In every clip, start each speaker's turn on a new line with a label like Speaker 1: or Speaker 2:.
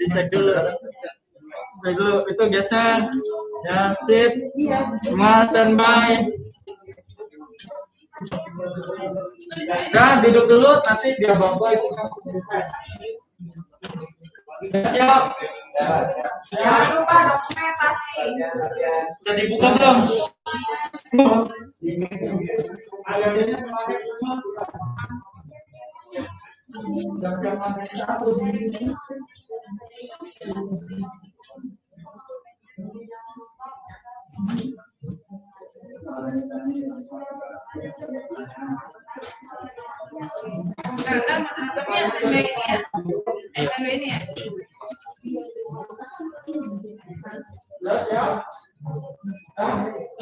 Speaker 1: Dicek dulu. Cek dulu, itu geser. Ya, sip. Semua standby. Nah, duduk dulu, nanti biar bapak itu geser. Siap. Jangan lupa dokumentasi. Sudah dibuka belum?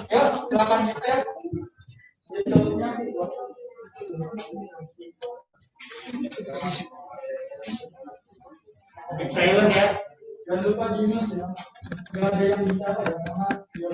Speaker 1: Ya, silakan geser. Silent ya. Jangan lupa diminum ya. Nggak ada yang bicara ya, karena biar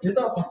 Speaker 1: itu apa?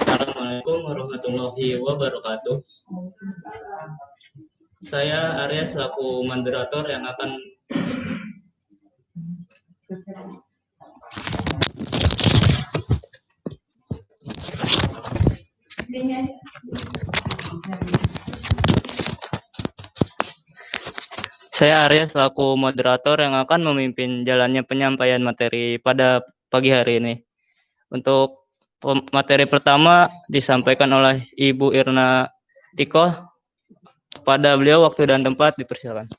Speaker 1: Assalamualaikum warahmatullahi wabarakatuh. Saya Arya selaku moderator yang akan memimpin jalannya penyampaian materi pada pagi hari ini. Untuk materi pertama disampaikan oleh Ibu Irna Tikoh. Pada beliau waktu dan tempat dipersilakan.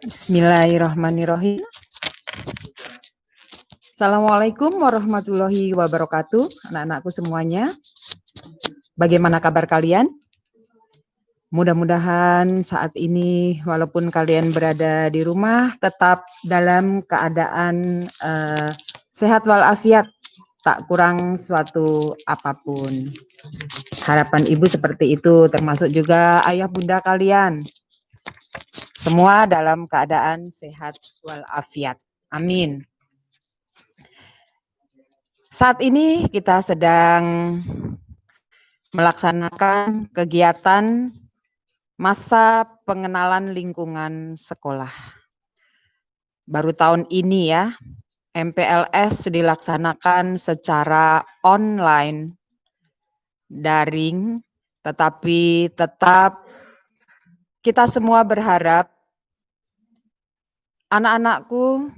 Speaker 2: Bismillahirrahmanirrahim. Assalamualaikum warahmatullahi wabarakatuh, anak-anakku semuanya. Bagaimana kabar kalian? Mudah-mudahan saat ini walaupun kalian berada di rumah tetap dalam keadaan sehat walafiat, tak kurang suatu apapun. Harapan ibu seperti itu, termasuk juga ayah bunda kalian. Semua dalam keadaan sehat walafiat. Amin. Saat ini kita sedang melaksanakan kegiatan masa pengenalan lingkungan sekolah. Baru tahun ini ya, MPLS dilaksanakan secara online, daring, tetapi tetap kita semua berharap anak-anakku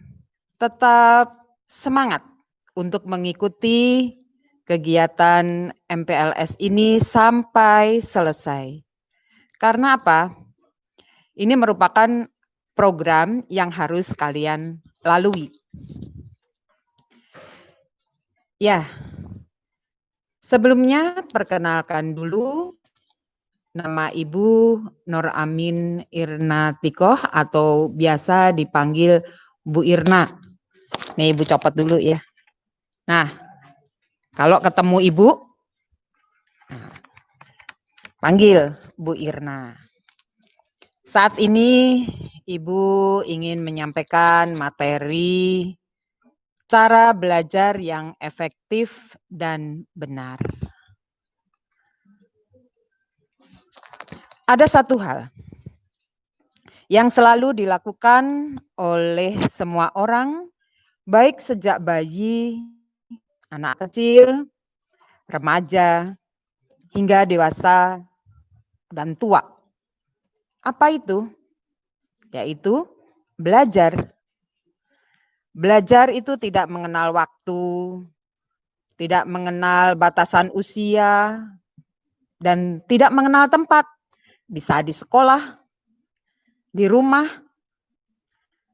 Speaker 2: tetap semangat untuk mengikuti kegiatan MPLS ini sampai selesai. Karena apa? Ini merupakan program yang harus kalian lalui. Ya, sebelumnya perkenalkan dulu nama Ibu Nur Amin Irna Tikoh atau biasa dipanggil Bu Irna. Nih Ibu copot dulu ya. Nah, kalau ketemu Ibu, panggil Bu Irna. Saat ini Ibu ingin menyampaikan materi cara belajar yang efektif dan benar. Ada satu hal yang selalu dilakukan oleh semua orang, baik sejak bayi, anak kecil, remaja, hingga dewasa dan tua. Apa itu? Yaitu belajar. Belajar itu tidak mengenal waktu, tidak mengenal batasan usia, dan tidak mengenal tempat. Bisa di sekolah, di rumah,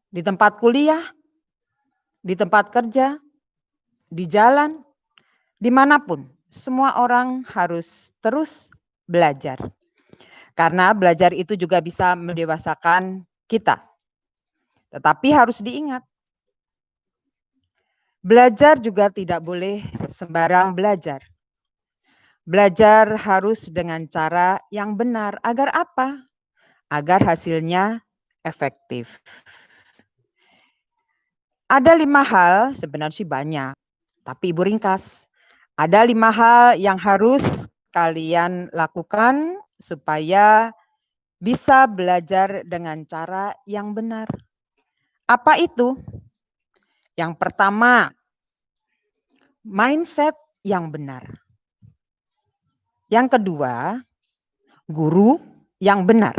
Speaker 2: di tempat kuliah, di tempat kerja, di jalan, dimanapun. Semua orang harus terus belajar. Karena belajar itu juga bisa mendewasakan kita. Tetapi harus diingat, belajar juga tidak boleh sembarang belajar. Belajar harus dengan cara yang benar. Agar apa? Agar hasilnya efektif. Ada 5 hal, sebenarnya sih banyak, tapi Ibu ringkas. Ada 5 hal yang harus kalian lakukan supaya bisa belajar dengan cara yang benar. Apa itu? Yang pertama, mindset yang benar. Yang kedua, guru yang benar.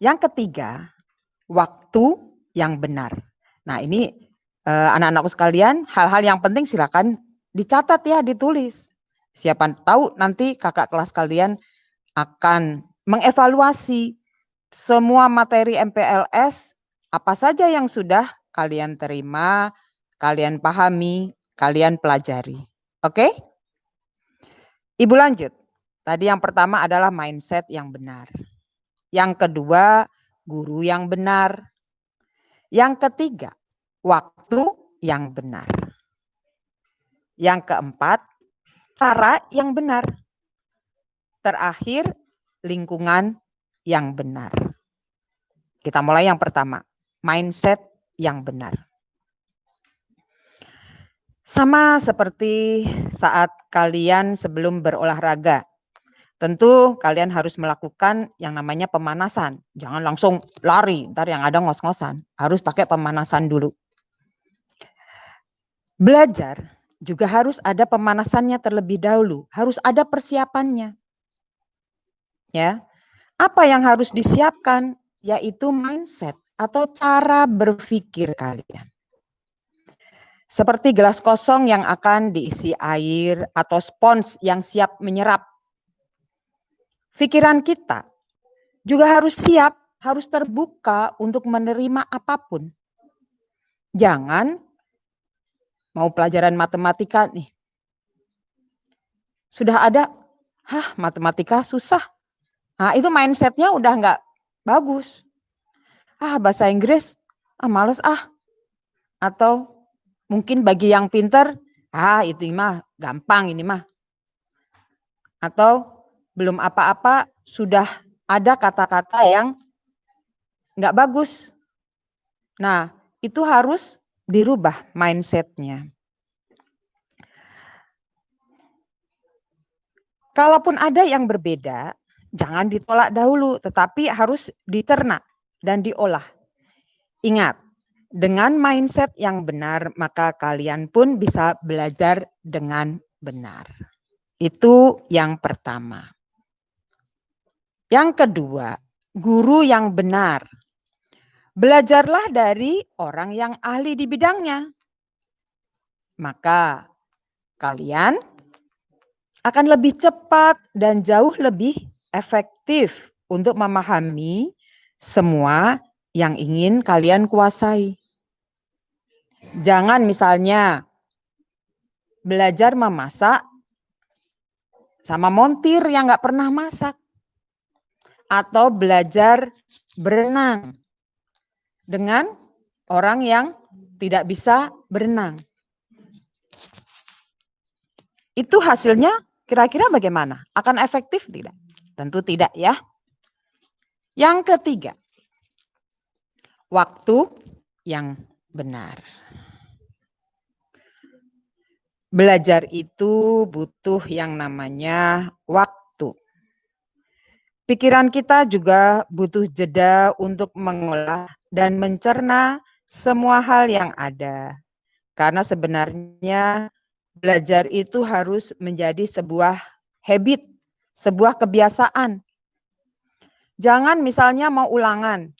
Speaker 2: Yang ketiga, waktu yang benar. Nah, ini anak-anakku sekalian, hal-hal yang penting silakan dicatat ya, ditulis. Siapa tahu nanti kakak kelas kalian akan mengevaluasi semua materi MPLS, apa saja yang sudah kalian terima, kalian pahami, kalian pelajari. Oke? Ibu lanjut. Tadi yang pertama adalah mindset yang benar. Yang kedua, guru yang benar. Yang ketiga, waktu yang benar. Yang keempat, cara yang benar. Terakhir, lingkungan yang benar. Kita mulai yang pertama, mindset yang benar. Sama seperti saat kalian sebelum berolahraga. Tentu kalian harus melakukan yang namanya pemanasan. Jangan langsung lari, ntar yang ada ngos-ngosan. Harus pakai pemanasan dulu. Belajar juga harus ada pemanasannya terlebih dahulu. Harus ada persiapannya. Ya. Apa yang harus disiapkan? Yaitu mindset atau cara berpikir kalian. Seperti gelas kosong yang akan diisi air atau spons yang siap menyerap. Pikiran kita juga harus siap, harus terbuka untuk menerima apapun. Jangan mau pelajaran matematika nih. Sudah ada, matematika susah. Nah itu mindsetnya udah nggak bagus. Bahasa Inggris, males Atau mungkin bagi yang pinter, itu mah gampang ini mah. Atau belum apa-apa sudah ada kata-kata yang nggak bagus. Nah, itu harus dirubah mindsetnya. Kalaupun ada yang berbeda, jangan ditolak dahulu, tetapi harus dicerna dan diolah. Ingat, dengan mindset yang benar, maka kalian pun bisa belajar dengan benar. Itu yang pertama. Yang kedua, guru yang benar. Belajarlah dari orang yang ahli di bidangnya. Maka kalian akan lebih cepat dan jauh lebih efektif untuk memahami semua yang ingin kalian kuasai. Jangan misalnya belajar memasak sama montir yang nggak pernah masak. Atau belajar berenang dengan orang yang tidak bisa berenang. Itu hasilnya kira-kira bagaimana? Akan efektif tidak? Tentu tidak ya. Yang ketiga, waktu yang benar. Belajar itu butuh yang namanya waktu. Pikiran kita juga butuh jeda untuk mengolah dan mencerna semua hal yang ada. Karena sebenarnya belajar itu harus menjadi sebuah habit, sebuah kebiasaan. Jangan misalnya mau ulangan,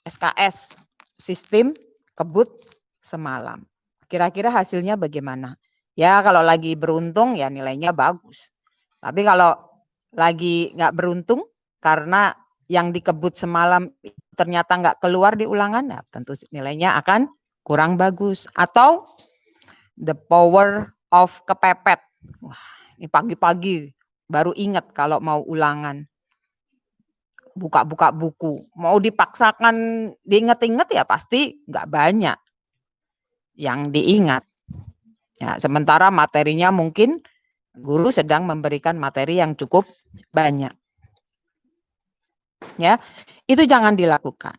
Speaker 2: SKS, sistem kebut semalam. Kira-kira hasilnya bagaimana? Ya kalau lagi beruntung ya nilainya bagus. Tapi kalau lagi nggak beruntung karena yang dikebut semalam ternyata nggak keluar di ulangan, ya tentu nilainya akan kurang bagus. Atau the power of kepepet. Wah, ini pagi-pagi baru ingat kalau mau ulangan. Buka-buka buku. Mau dipaksakan diinget-inget ya pasti nggak banyak yang diingat. Ya, sementara materinya mungkin guru sedang memberikan materi yang cukup banyak. Ya, itu jangan dilakukan.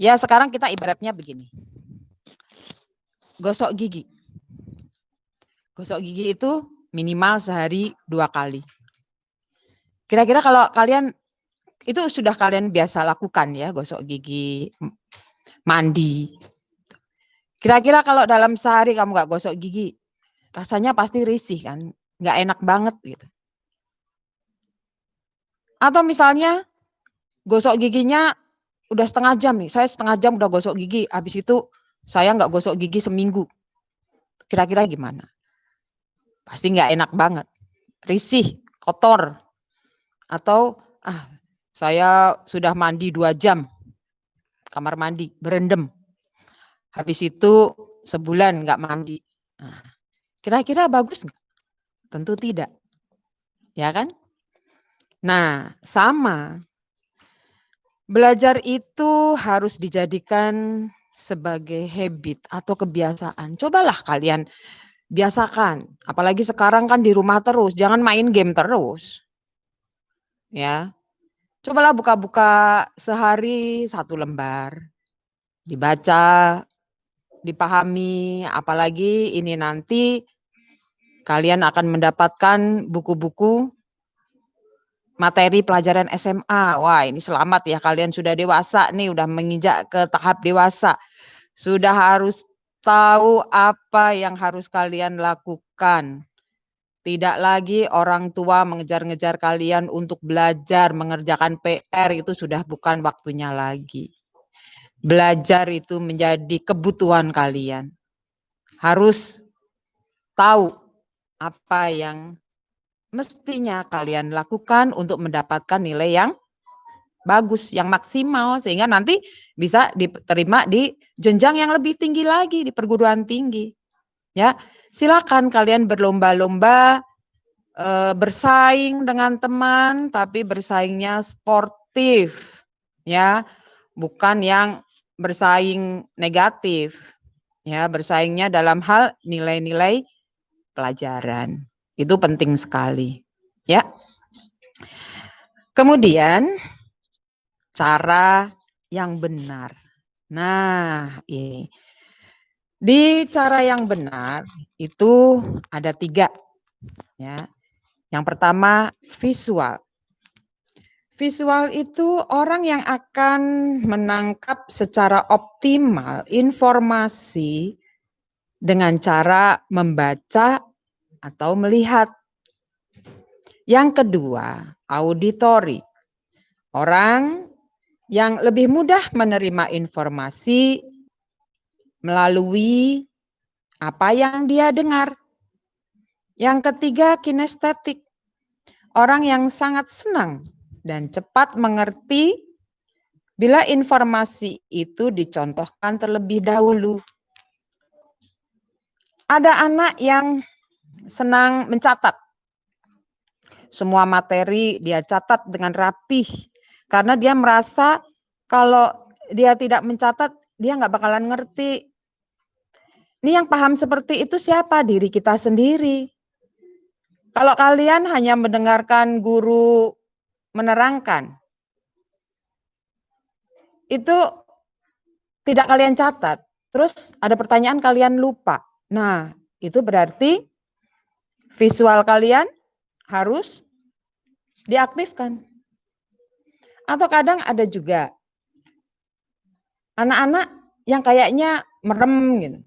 Speaker 2: Ya, sekarang kita ibaratnya begini. Gosok gigi. Gosok gigi itu minimal sehari 2 kali. Kira-kira kalau kalian itu sudah kalian biasa lakukan ya, gosok gigi, mandi. Kira-kira kalau dalam sehari kamu nggak gosok gigi, rasanya pasti risih kan, nggak enak banget gitu. Atau misalnya gosok giginya udah setengah jam nih, saya setengah jam udah gosok gigi, habis itu saya nggak gosok gigi seminggu. Kira-kira gimana? Pasti nggak enak banget, risih, kotor. Atau saya sudah mandi 2 jam, kamar mandi, berendam. Habis itu sebulan nggak mandi. Nah, kira-kira bagus nggak? Tentu tidak. Ya kan? Nah, sama. Belajar itu harus dijadikan sebagai habit atau kebiasaan. Cobalah kalian biasakan. Apalagi sekarang kan di rumah terus, jangan main game terus. Ya. Cobalah buka-buka sehari 1 lembar. Dibaca, dipahami, apalagi ini nanti kalian akan mendapatkan buku-buku materi pelajaran SMA. Wah, ini selamat ya kalian sudah dewasa nih, udah menginjak ke tahap dewasa. Sudah harus tahu apa yang harus kalian lakukan. Tidak lagi orang tua mengejar-ngejar kalian untuk belajar, mengerjakan PR, itu sudah bukan waktunya lagi. Belajar itu menjadi kebutuhan kalian. Harus tahu apa yang mestinya kalian lakukan untuk mendapatkan nilai yang bagus, yang maksimal, sehingga nanti bisa diterima di jenjang yang lebih tinggi lagi, di perguruan tinggi. Ya, silakan kalian berlomba-lomba, bersaing dengan teman, tapi bersaingnya sportif, ya, bukan yang bersaing negatif, ya, bersaingnya dalam hal nilai-nilai pelajaran. Itu penting sekali, ya. Kemudian cara yang benar. Nah, ini. Di cara yang benar itu ada 3, ya. Yang pertama visual. Visual itu orang yang akan menangkap secara optimal informasi dengan cara membaca atau melihat. Yang kedua, auditory. Orang yang lebih mudah menerima informasi melalui apa yang dia dengar. Yang ketiga, kinestetik. Orang yang sangat senang dan cepat mengerti bila informasi itu dicontohkan terlebih dahulu. Ada anak yang senang mencatat. Semua materi dia catat dengan rapih. Karena dia merasa kalau dia tidak mencatat, dia nggak bakalan ngerti. Ini yang paham seperti itu siapa? Diri kita sendiri. Kalau kalian hanya mendengarkan guru menerangkan, itu tidak kalian catat. Terus ada pertanyaan kalian lupa. Nah, Itu berarti visual kalian harus diaktifkan. Atau kadang ada juga anak-anak yang kayaknya merem gitu.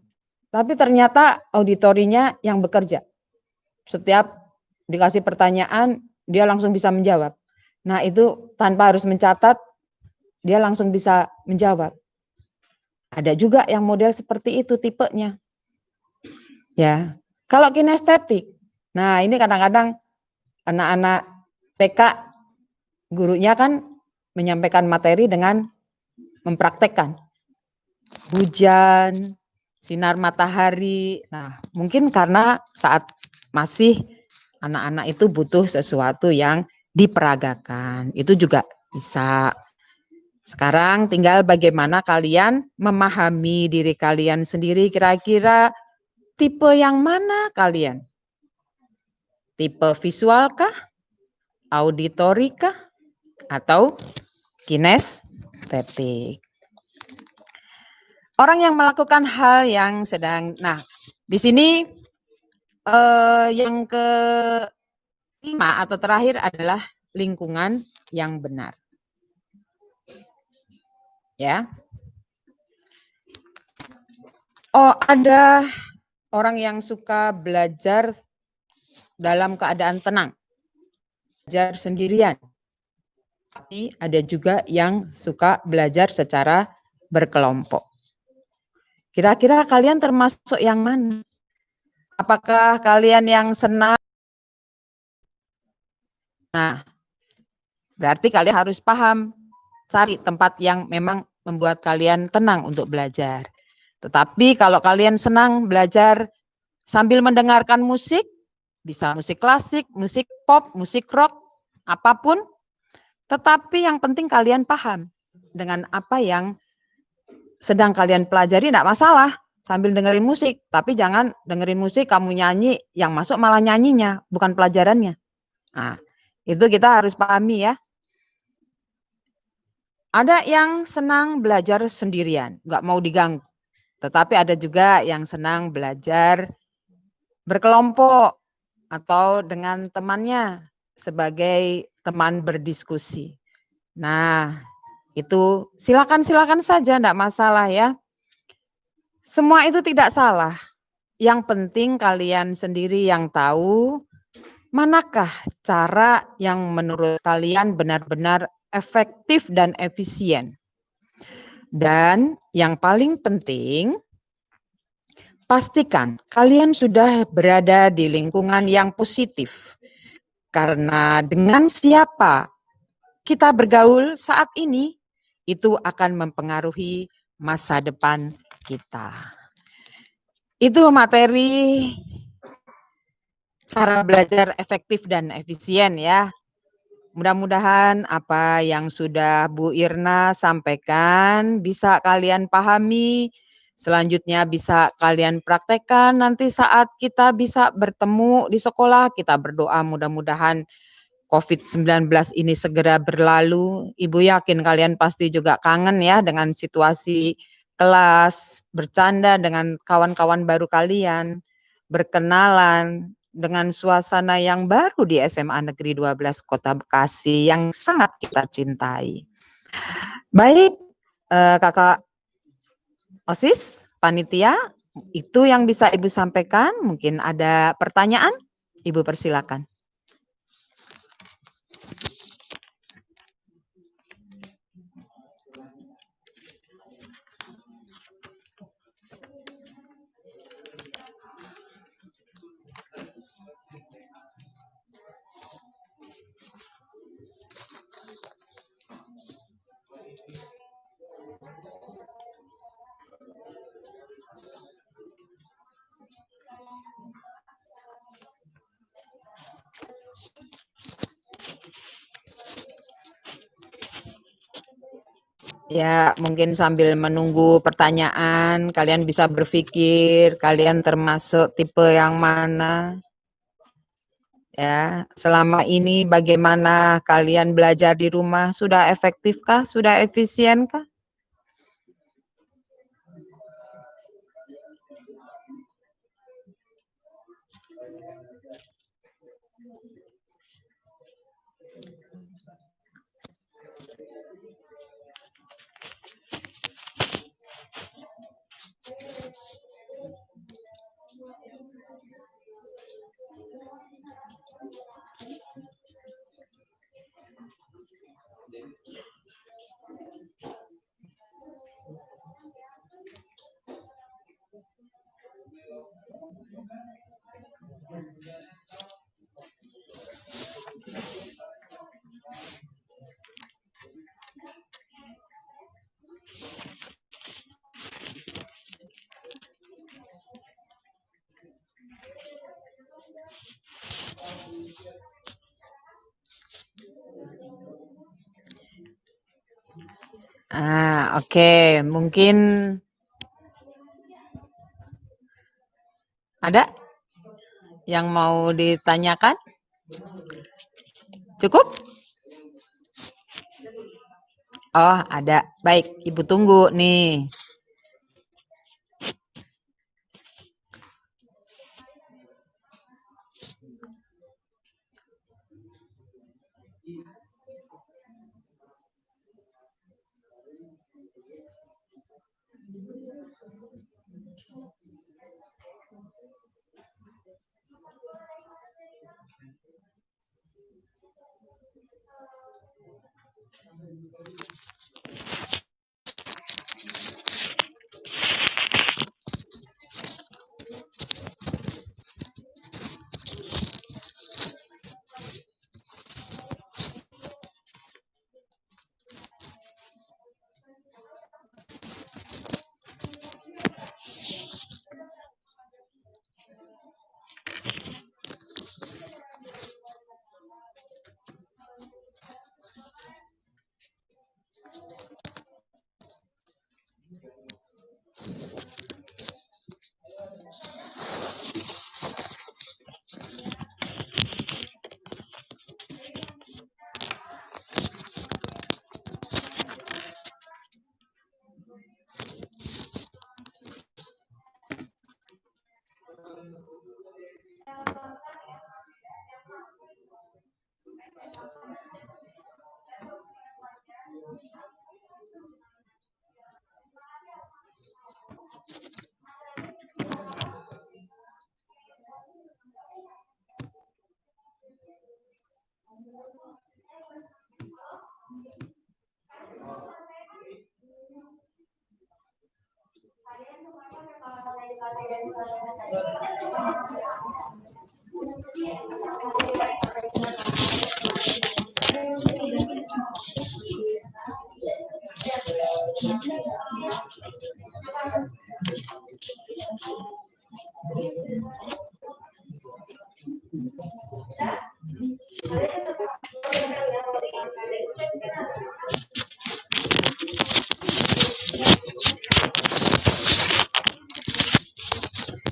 Speaker 2: Tapi ternyata auditorinya yang bekerja. Setiap dikasih pertanyaan, dia langsung bisa menjawab. Nah, itu tanpa harus mencatat, dia langsung bisa menjawab. Ada juga yang model seperti itu tipenya. Ya. Kalau kinestetik, nah ini kadang-kadang anak-anak TK gurunya kan menyampaikan materi dengan mempraktekkan. Hujan, sinar matahari. Nah, mungkin karena saat masih anak-anak itu butuh sesuatu yang diperagakan. Itu juga bisa. Sekarang tinggal bagaimana kalian memahami diri kalian sendiri, kira-kira tipe yang mana kalian? Tipe visual kah? Auditori kah? Atau kinestetik? Orang yang melakukan hal yang sedang, nah di sini yang kelima atau terakhir adalah lingkungan yang benar. Ya. Oh, ada orang yang suka belajar dalam keadaan tenang, belajar sendirian. Tapi ada juga yang suka belajar secara berkelompok. Kira-kira kalian termasuk yang mana? Apakah kalian yang senang? Nah, berarti kalian harus paham, cari tempat yang memang membuat kalian tenang untuk belajar. Tetapi kalau kalian senang belajar sambil mendengarkan musik, bisa musik klasik, musik pop, musik rock, apapun, tetapi yang penting kalian paham dengan apa yang sedang kalian pelajari, tidak masalah sambil dengerin musik, tapi jangan dengerin musik kamu nyanyi, yang masuk malah nyanyinya, bukan pelajarannya. Nah, itu kita harus pahami ya. Ada yang senang belajar sendirian, nggak mau diganggu. Tetapi ada juga yang senang belajar berkelompok atau dengan temannya sebagai teman berdiskusi. Nah, itu silakan saja, enggak masalah ya. Semua itu tidak salah. Yang penting kalian sendiri yang tahu manakah cara yang menurut kalian benar-benar efektif dan efisien. Dan yang paling penting, pastikan kalian sudah berada di lingkungan yang positif. Karena dengan siapa kita bergaul saat ini, itu akan mempengaruhi masa depan kita. Itu materi cara belajar efektif dan efisien ya. Mudah-mudahan apa yang sudah Bu Irna sampaikan bisa kalian pahami, selanjutnya bisa kalian praktekkan nanti saat kita bisa bertemu di sekolah. Kita berdoa mudah-mudahan COVID-19 ini segera berlalu. Ibu yakin kalian pasti juga kangen ya dengan situasi kelas, bercanda dengan kawan-kawan baru kalian, berkenalan dengan suasana yang baru di SMA Negeri 12 Kota Bekasi yang sangat kita cintai. Baik, Kakak OSIS, panitia, itu yang bisa Ibu sampaikan. Mungkin ada pertanyaan? Ibu persilakan. Ya, mungkin sambil menunggu pertanyaan, kalian bisa berpikir, kalian termasuk tipe yang mana? Ya, selama ini bagaimana kalian belajar di rumah? Sudah efektifkah? Sudah efisienkah? Oke, mungkin ada yang mau ditanyakan? Cukup? Oh, ada. Baik, Ibu tunggu nih.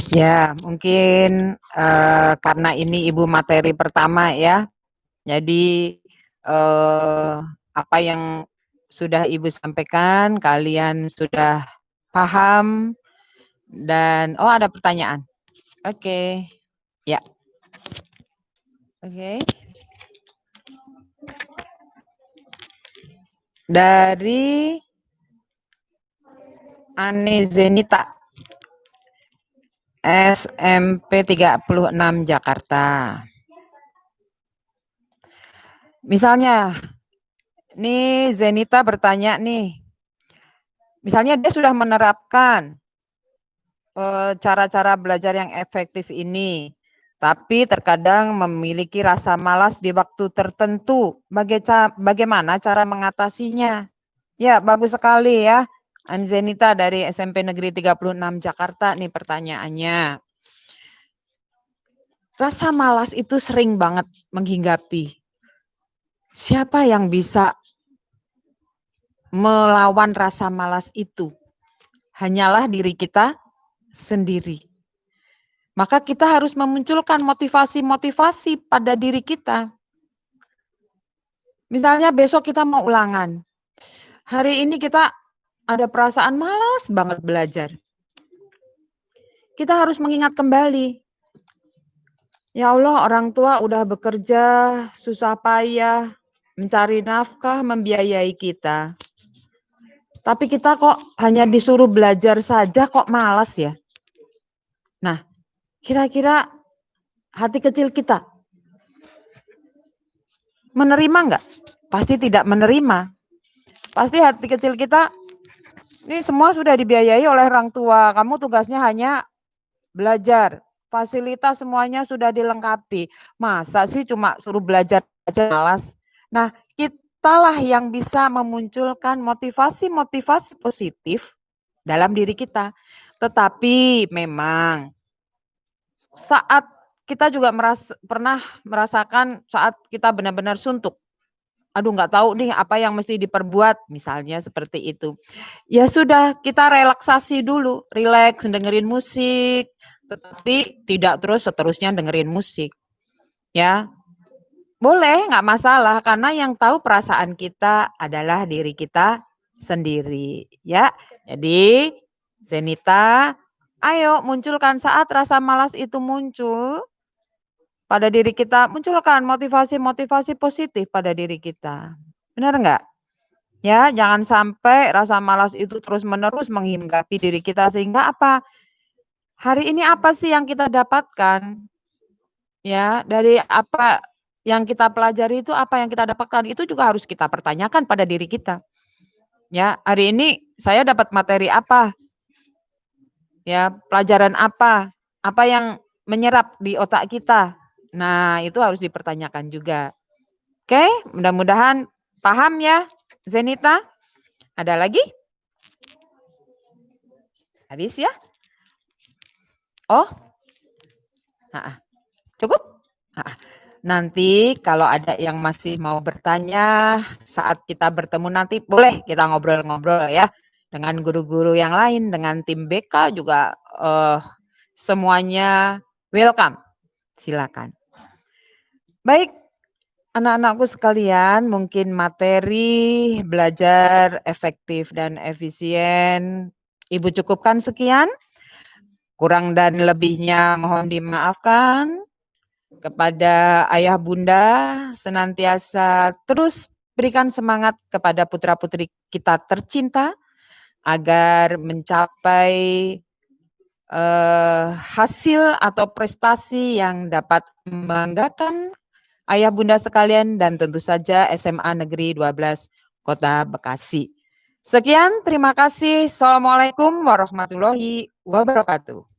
Speaker 2: Ya, mungkin karena ini Ibu materi pertama ya. Jadi apa yang sudah Ibu sampaikan kalian sudah paham dan ada pertanyaan. Oke. Ya. Oke. Dari Ane Zenita. SMP 36 Jakarta. Misalnya, nih Zenita bertanya nih, misalnya dia sudah menerapkan cara-cara belajar yang efektif ini, tapi terkadang memiliki rasa malas di waktu tertentu. Bagaimana cara mengatasinya? Ya, bagus sekali ya. Anzenita dari SMP Negeri 36 Jakarta nih pertanyaannya. Rasa malas itu sering banget menghinggapi. Siapa yang bisa melawan rasa malas itu? Hanyalah diri kita sendiri. Maka kita harus memunculkan motivasi-motivasi pada diri kita. Misalnya besok kita mau ulangan. Hari ini kita ada perasaan malas banget belajar. Kita harus mengingat kembali. Ya Allah, orang tua udah bekerja, susah payah, mencari nafkah, membiayai kita. Tapi kita kok hanya disuruh belajar saja kok malas ya. Nah, kira-kira hati kecil kita menerima enggak? Pasti tidak menerima. Pasti hati kecil kita, ini semua sudah dibiayai oleh orang tua, kamu tugasnya hanya belajar. Fasilitas semuanya sudah dilengkapi. Masa sih cuma suruh belajar aja malas? Nah, kitalah yang bisa memunculkan motivasi-motivasi positif dalam diri kita. Tetapi memang saat kita juga pernah merasakan saat kita benar-benar suntuk. Aduh nggak tahu nih apa yang mesti diperbuat, misalnya seperti itu. Ya sudah, kita relaksasi dulu, rileks, dengerin musik, tetapi tidak terus seterusnya dengerin musik. Ya, boleh, nggak masalah, karena yang tahu perasaan kita adalah diri kita sendiri. Ya, jadi Zenita, ayo munculkan saat rasa malas itu muncul pada diri kita, munculkan motivasi-motivasi positif pada diri kita. Benar enggak? Ya, jangan sampai rasa malas itu terus-menerus menghinggapi diri kita sehingga apa? Hari ini apa sih yang kita dapatkan? Ya, dari apa yang kita pelajari itu apa yang kita dapatkan itu juga harus kita pertanyakan pada diri kita. Ya, hari ini saya dapat materi apa? Ya, pelajaran apa? Apa yang menyerap di otak kita? Nah, itu harus dipertanyakan juga. Oke, mudah-mudahan paham ya, Zenita. Ada lagi? Habis ya? Oh, cukup? Nanti kalau ada yang masih mau bertanya saat kita bertemu nanti, boleh kita ngobrol-ngobrol ya dengan guru-guru yang lain, dengan tim BK juga semuanya welcome. Silakan. Baik, anak-anakku sekalian, mungkin materi belajar efektif dan efisien Ibu cukupkan sekian. Kurang dan lebihnya mohon dimaafkan. Kepada ayah bunda senantiasa terus berikan semangat kepada putra-putri kita tercinta agar mencapai hasil atau prestasi yang dapat membanggakan ayah bunda sekalian dan tentu saja SMA Negeri 12 Kota Bekasi. Sekian, terima kasih. Assalamualaikum warahmatullahi wabarakatuh.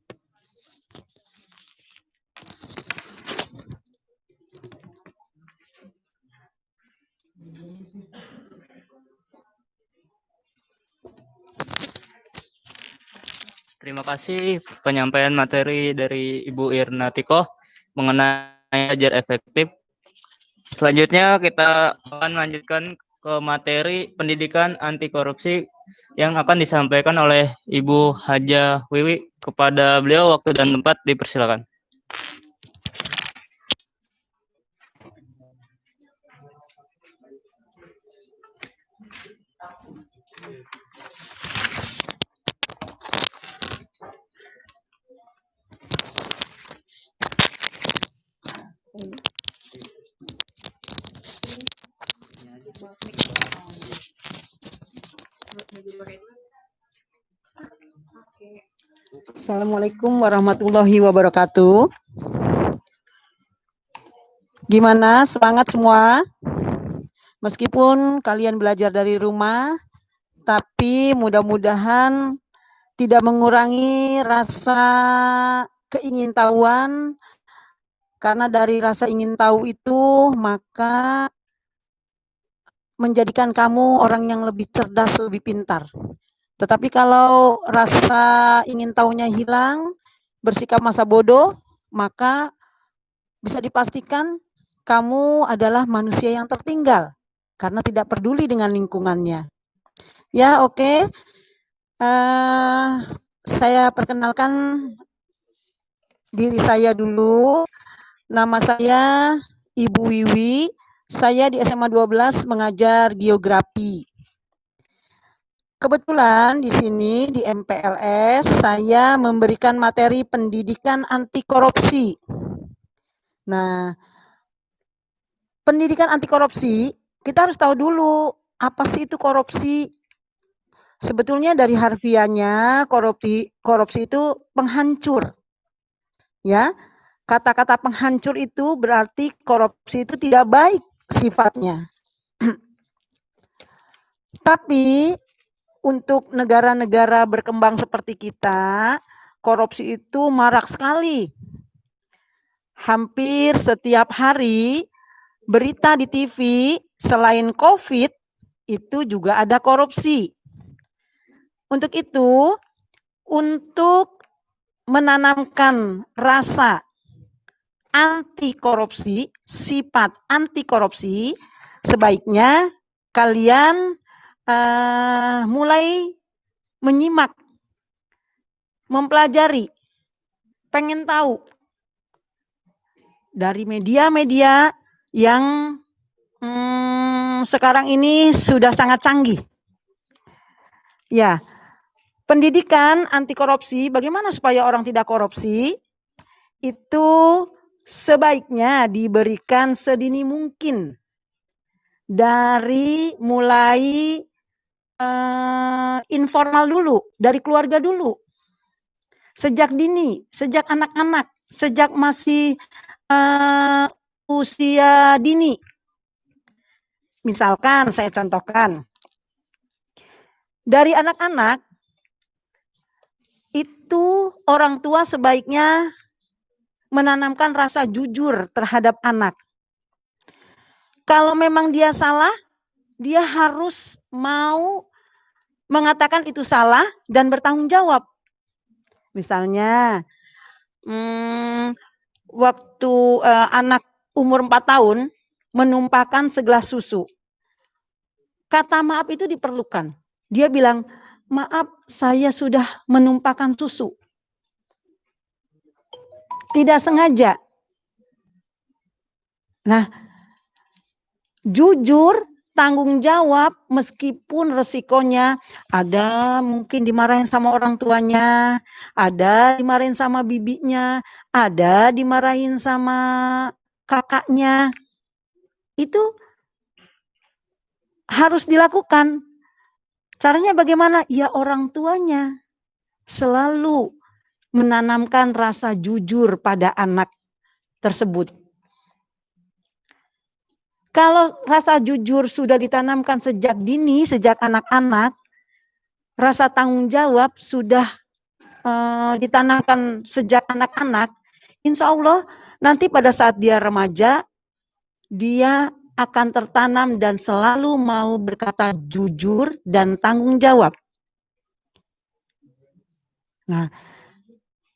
Speaker 1: Terima kasih penyampaian materi dari Ibu Irna Tikoh mengenai belajar efektif. Selanjutnya kita akan lanjutkan ke materi pendidikan anti korupsi yang akan disampaikan oleh Ibu Haja Wiwi. Kepada beliau waktu dan tempat dipersilakan.
Speaker 3: Assalamualaikum warahmatullahi wabarakatuh. Gimana semangat semua? Meskipun kalian belajar dari rumah, tapi mudah-mudahan tidak mengurangi rasa keingintahuan, karena dari rasa ingin tahu itu maka menjadikan kamu orang yang lebih cerdas, lebih pintar. Tetapi kalau rasa ingin tahunya hilang, bersikap masa bodoh, maka bisa dipastikan kamu adalah manusia yang tertinggal karena tidak peduli dengan lingkungannya. Ya, oke. Saya perkenalkan diri saya dulu. Nama saya Ibu Wiwi. Saya di SMA 12 mengajar geografi. Kebetulan di sini di MPLS saya memberikan materi pendidikan anti korupsi. Nah, pendidikan anti korupsi kita harus tahu dulu apa sih itu korupsi. Sebetulnya dari harfiahnya korupsi itu penghancur. Ya, kata-kata penghancur itu berarti korupsi itu tidak baik sifatnya. Tapi untuk negara-negara berkembang seperti kita, korupsi itu marak sekali. Hampir setiap hari berita di TV selain COVID itu juga ada korupsi. Untuk itu, untuk menanamkan rasa anti korupsi, sifat anti korupsi, sebaiknya kalian mulai menyimak, mempelajari, pengen tahu dari media-media yang sekarang ini sudah sangat canggih. Ya, pendidikan anti korupsi, bagaimana supaya orang tidak korupsi, itu sebaiknya diberikan sedini mungkin. Dari mulai informal dulu, dari keluarga dulu. Sejak dini, sejak anak-anak, sejak masih usia dini. Misalkan saya contohkan, dari anak-anak itu orang tua sebaiknya menanamkan rasa jujur terhadap anak. Kalau memang dia salah, dia harus mau mengatakan itu salah dan bertanggung jawab. Misalnya, waktu anak umur 4 tahun menumpahkan segelas susu. Kata maaf itu diperlukan. Dia bilang, maaf saya sudah menumpahkan susu. Tidak sengaja. Nah, jujur, tanggung jawab meskipun resikonya ada mungkin dimarahin sama orang tuanya, ada dimarahin sama bibinya, ada dimarahin sama kakaknya. Itu harus dilakukan. Caranya bagaimana? Ya orang tuanya selalu menanamkan rasa jujur pada anak tersebut. Kalau rasa jujur sudah ditanamkan sejak dini, sejak anak-anak, rasa tanggung jawab sudah ditanamkan sejak anak-anak, insya Allah nanti pada saat dia remaja, dia akan tertanam dan selalu mau berkata jujur dan tanggung jawab. Nah,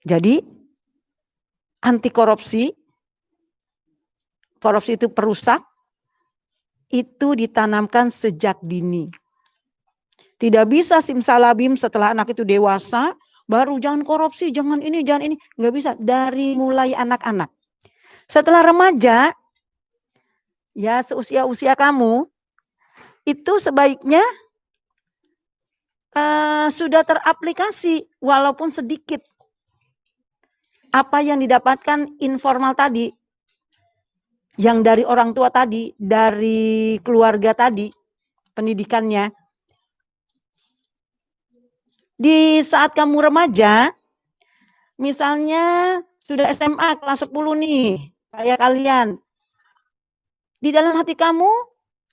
Speaker 3: jadi anti korupsi, korupsi itu perusak, itu ditanamkan sejak dini. Tidak bisa simsalabim setelah anak itu dewasa, baru jangan korupsi, jangan ini, jangan ini. Nggak bisa, dari mulai anak-anak. Setelah remaja, ya seusia-usia kamu, itu sebaiknya sudah teraplikasi, walaupun sedikit. Apa yang didapatkan informal tadi, yang dari orang tua tadi, dari keluarga tadi, pendidikannya. Di saat kamu remaja, misalnya sudah SMA kelas 10 nih, kayak kalian. Di dalam hati kamu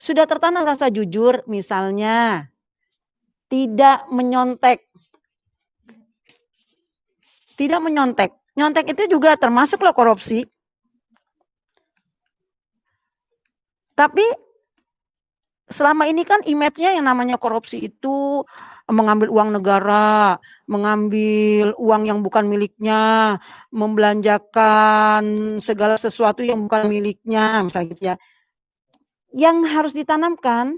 Speaker 3: sudah tertanam rasa jujur, misalnya tidak menyontek. Tidak menyontek. Nyontek itu juga termasuk loh korupsi. Tapi selama ini kan image-nya yang namanya korupsi itu mengambil uang negara, mengambil uang yang bukan miliknya, membelanjakan segala sesuatu yang bukan miliknya, misalnya gitu ya. Yang harus ditanamkan,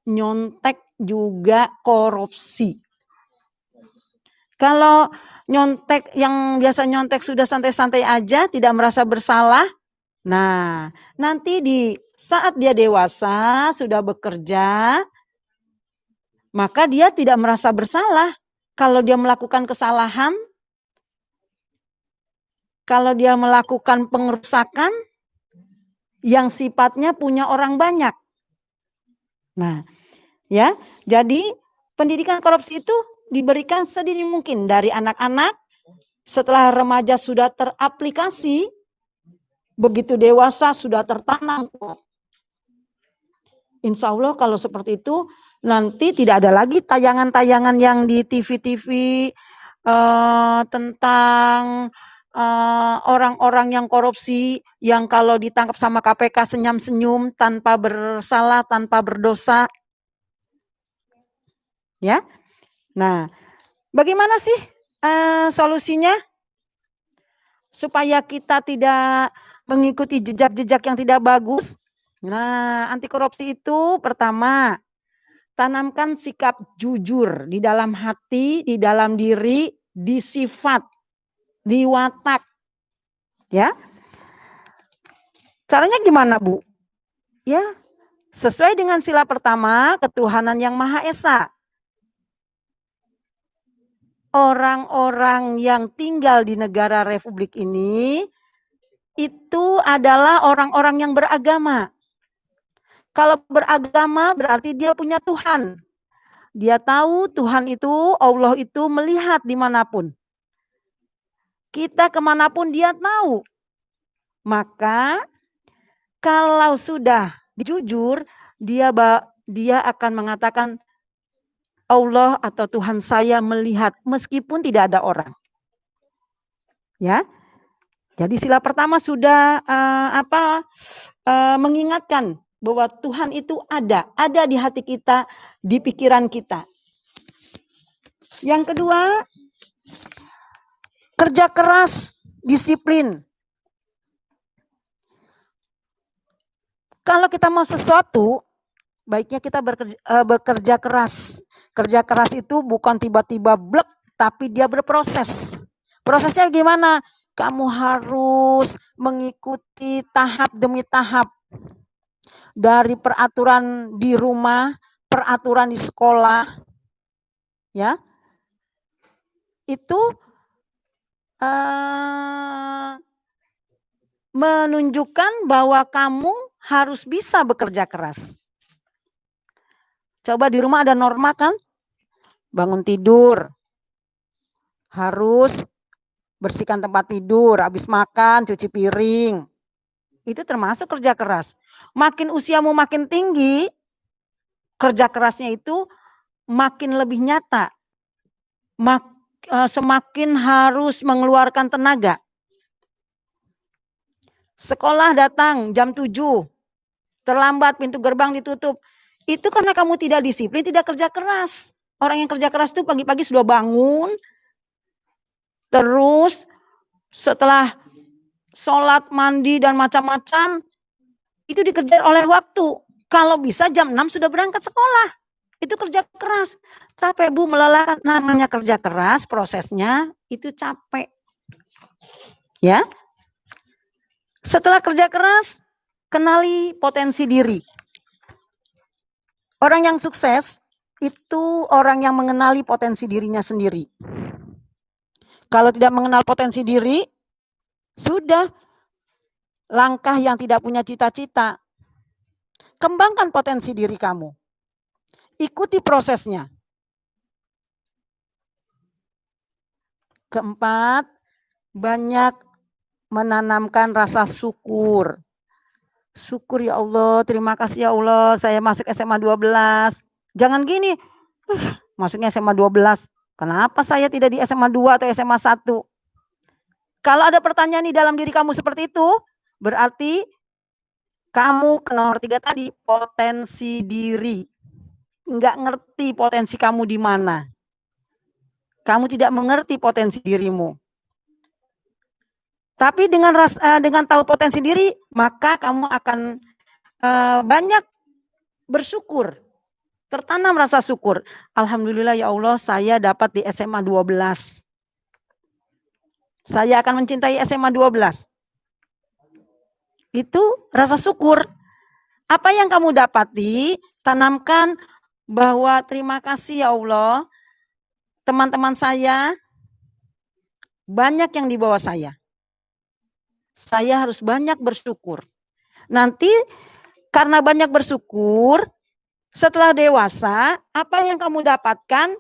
Speaker 3: nyontek juga korupsi. Kalau nyontek, yang biasa nyontek sudah santai-santai aja, tidak merasa bersalah, nah nanti di saat dia dewasa, sudah bekerja, maka dia tidak merasa bersalah. Kalau dia melakukan kesalahan, kalau dia melakukan pengerusakan, yang sifatnya punya orang banyak. Nah, ya, jadi pendidikan korupsi itu diberikan sedini mungkin dari anak-anak. Setelah remaja sudah teraplikasi, begitu dewasa sudah tertanam. Insya Allah kalau seperti itu nanti tidak ada lagi tayangan-tayangan yang di TV-TV tentang orang-orang yang korupsi, yang kalau ditangkap sama KPK senyum-senyum tanpa bersalah, tanpa berdosa. Ya, nah bagaimana sih solusinya supaya kita tidak mengikuti jejak-jejak yang tidak bagus? Nah, anti korupsi itu pertama, tanamkan sikap jujur di dalam hati, di dalam diri, di sifat, di watak. Ya. Caranya gimana, Bu? Ya, sesuai dengan sila pertama, ketuhanan yang Maha Esa. Orang-orang yang tinggal di negara Republik ini itu adalah orang-orang yang beragama. Kalau beragama berarti dia punya Tuhan. Dia tahu Tuhan itu, Allah itu melihat dimanapun. Kita kemanapun dia tahu. Maka kalau sudah jujur, dia akan mengatakan Allah atau Tuhan saya melihat meskipun tidak ada orang. Ya. Jadi sila pertama sudah mengingatkan bahwa Tuhan itu ada di hati kita, di pikiran kita. Yang kedua, kerja keras, disiplin. Kalau kita mau sesuatu, baiknya kita bekerja keras. Kerja keras itu bukan tiba-tiba blek, tapi dia berproses. Prosesnya gimana? Kamu harus mengikuti tahap demi tahap. Dari peraturan di rumah, peraturan di sekolah, ya, itu menunjukkan bahwa kamu harus bisa bekerja keras. Coba di rumah ada norma kan? Bangun tidur, harus bersihkan tempat tidur, habis makan, cuci piring. Itu termasuk kerja keras. Makin usiamu makin tinggi, kerja kerasnya itu makin lebih nyata. Semakin harus mengeluarkan tenaga. Sekolah datang jam 7, terlambat pintu gerbang ditutup. Itu karena kamu tidak disiplin, tidak kerja keras. Orang yang kerja keras itu pagi-pagi sudah bangun, terus setelah sholat, mandi, dan macam-macam, itu dikejar oleh waktu. Kalau bisa jam 6 sudah berangkat sekolah. Itu kerja keras. Capek, Bu, melelahkan. Namanya kerja keras, prosesnya itu capek. Ya. Setelah kerja keras, kenali potensi diri. Orang yang sukses itu orang yang mengenali potensi dirinya sendiri. Kalau tidak mengenal potensi diri, sudah langkah yang tidak punya cita-cita. Kembangkan potensi diri kamu. Ikuti prosesnya. Keempat, banyak menanamkan rasa syukur. Syukur ya Allah, terima kasih ya Allah, saya masuk SMA 12. Jangan gini, masuknya SMA 12. Kenapa saya tidak di SMA 2 atau SMA 1? Kalau ada pertanyaan di dalam diri kamu seperti itu, berarti kamu ke nomor 3 tadi, potensi diri. Enggak ngerti potensi kamu di mana. Kamu tidak mengerti potensi dirimu. Tapi dengan tahu potensi diri, maka kamu akan banyak bersyukur. Tertanam rasa syukur. Alhamdulillah ya Allah, saya dapat di SMA 12. Saya akan mencintai SMA 12. Itu rasa syukur. Apa yang kamu dapati, tanamkan bahwa terima kasih ya Allah, teman-teman saya banyak yang di bawah saya. Saya harus banyak bersyukur. Nanti karena banyak bersyukur, setelah dewasa, apa yang kamu dapatkan,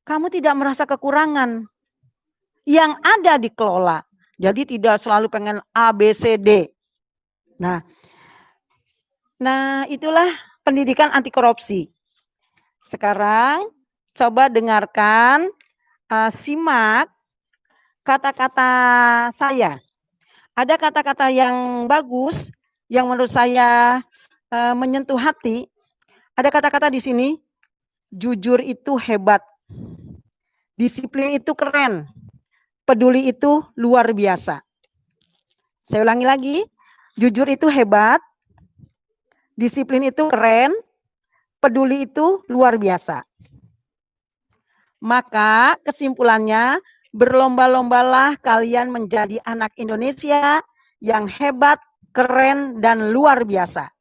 Speaker 3: kamu tidak merasa kekurangan. Yang ada dikelola. Jadi tidak selalu pengen A, B, C, D. Nah itulah pendidikan anti korupsi. Sekarang coba dengarkan, simak kata-kata saya. Ada kata-kata yang bagus, yang menurut saya menyentuh hati. Ada kata-kata di sini, jujur itu hebat, disiplin itu keren, peduli itu luar biasa. Saya ulangi lagi, jujur itu hebat, disiplin itu keren, peduli itu luar biasa. Maka kesimpulannya, berlomba-lombalah kalian menjadi anak Indonesia yang hebat, keren, dan luar biasa.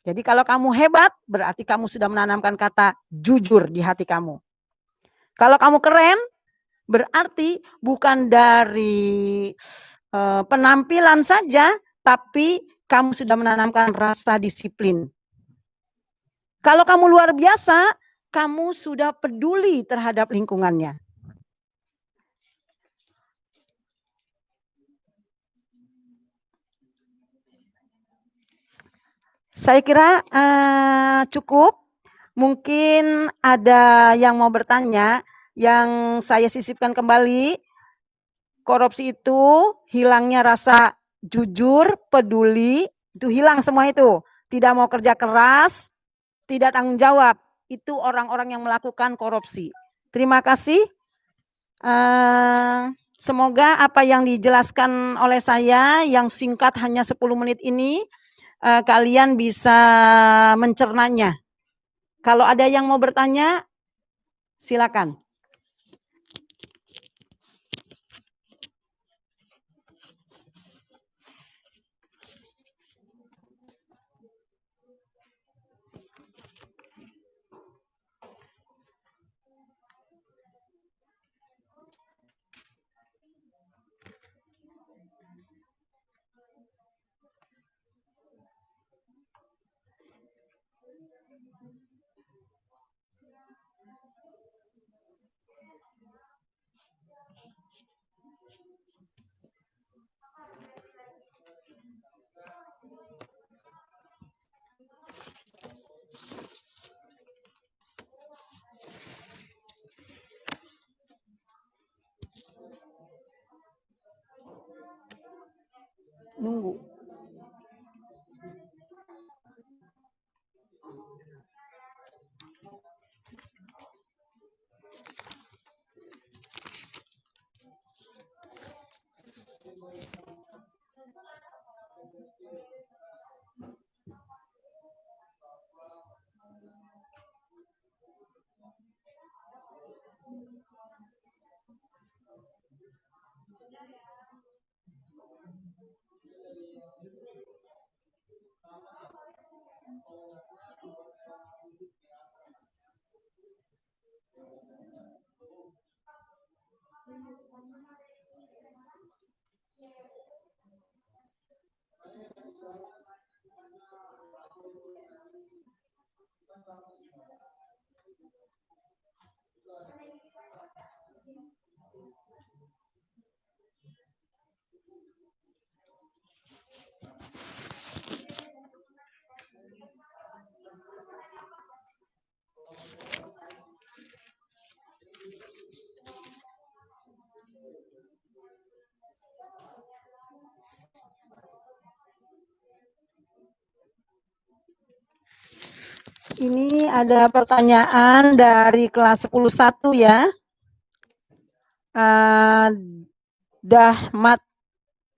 Speaker 3: Jadi kalau kamu hebat, berarti kamu sudah menanamkan kata jujur di hati kamu. Kalau kamu keren, berarti bukan dari penampilan saja, tapi kamu sudah menanamkan rasa disiplin. Kalau kamu luar biasa, kamu sudah peduli terhadap lingkungannya. Saya kira cukup. Mungkin ada yang mau bertanya, yang saya sisipkan kembali. Korupsi itu hilangnya rasa jujur, peduli, itu hilang semua itu. Tidak mau kerja keras, tidak tanggung jawab. Itu orang-orang yang melakukan korupsi. Terima kasih. Semoga apa yang dijelaskan oleh saya yang singkat hanya 10 menit ini, kalian bisa mencernanya. Kalau ada yang mau bertanya, silakan. Nunggu. Ini ada pertanyaan dari kelas 10-1 ya.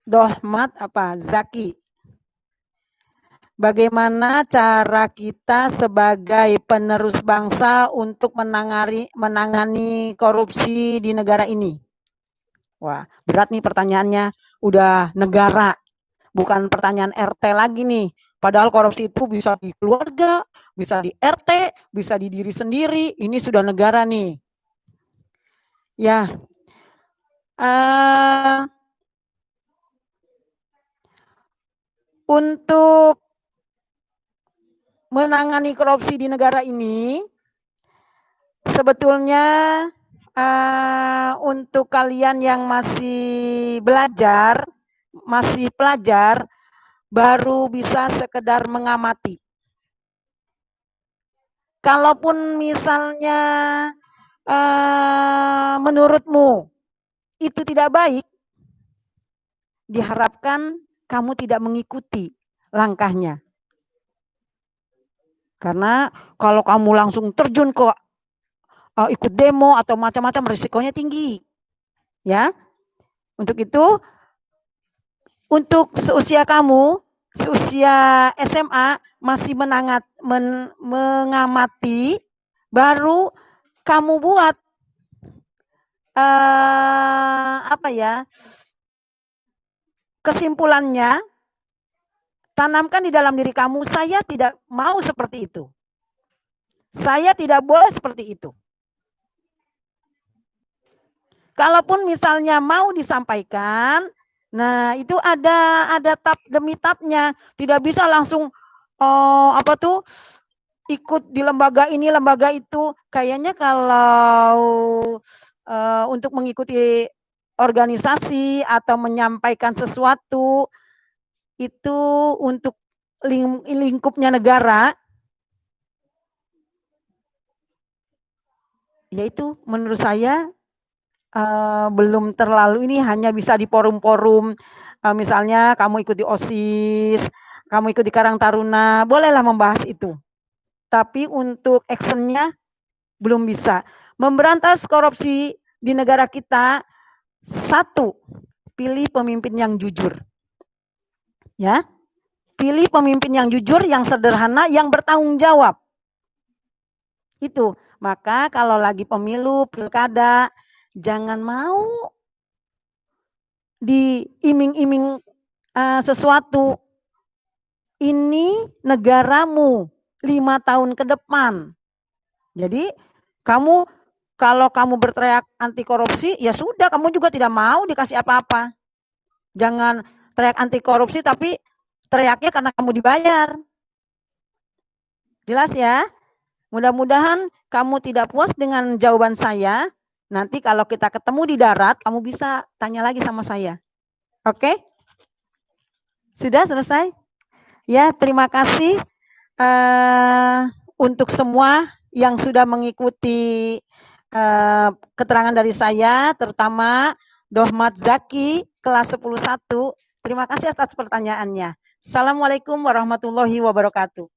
Speaker 3: Dohmat Zaki. Bagaimana cara kita sebagai penerus bangsa untuk menangani korupsi di negara ini? Wah, berat nih pertanyaannya. Udah negara, bukan pertanyaan RT lagi nih. Padahal korupsi itu bisa di keluarga, bisa di RT, bisa di diri sendiri. Ini sudah negara nih. Ya, untuk menangani korupsi di negara ini, sebetulnya untuk kalian yang masih belajar, masih pelajar, baru bisa sekedar mengamati. Kalaupun misalnya menurutmu itu tidak baik, diharapkan kamu tidak mengikuti langkahnya. Karena kalau kamu langsung terjun ke ikut demo atau macam-macam, risikonya tinggi. Ya. Untuk itu, untuk seusia kamu, seusia SMA masih mengamati, baru kamu buat kesimpulannya, tanamkan di dalam diri kamu, saya tidak mau seperti itu. Saya tidak boleh seperti itu. Kalaupun misalnya mau disampaikan, nah itu ada tab demi tabnya. Tidak bisa langsung ikut di lembaga ini, lembaga itu. Kayaknya kalau untuk mengikuti organisasi atau menyampaikan sesuatu itu untuk lingkupnya negara, yaitu menurut saya belum terlalu, ini hanya bisa di forum-forum, misalnya kamu ikut di OSIS, kamu ikut di Karang Taruna, bolehlah membahas itu. Tapi untuk actionnya belum bisa. Memberantas korupsi di negara kita, satu, pilih pemimpin yang jujur. Ya, pilih pemimpin yang jujur, yang sederhana, yang bertanggung jawab. Itu. Maka kalau lagi pemilu, pilkada, jangan mau diiming-iming sesuatu. Ini negaramu 5 tahun ke depan. Jadi kamu, kalau kamu berteriak anti korupsi, ya sudah, kamu juga tidak mau dikasih apa-apa. Jangan teriak anti korupsi tapi teriaknya karena kamu dibayar. Jelas ya? Mudah-mudahan kamu tidak puas dengan jawaban saya. Nanti kalau kita ketemu di darat, kamu bisa tanya lagi sama saya. Oke? Sudah selesai? Ya, terima kasih untuk semua yang sudah mengikuti keterangan dari saya, terutama Dohmat Zaki kelas 10-1. Terima kasih atas pertanyaannya. Assalamualaikum warahmatullahi wabarakatuh.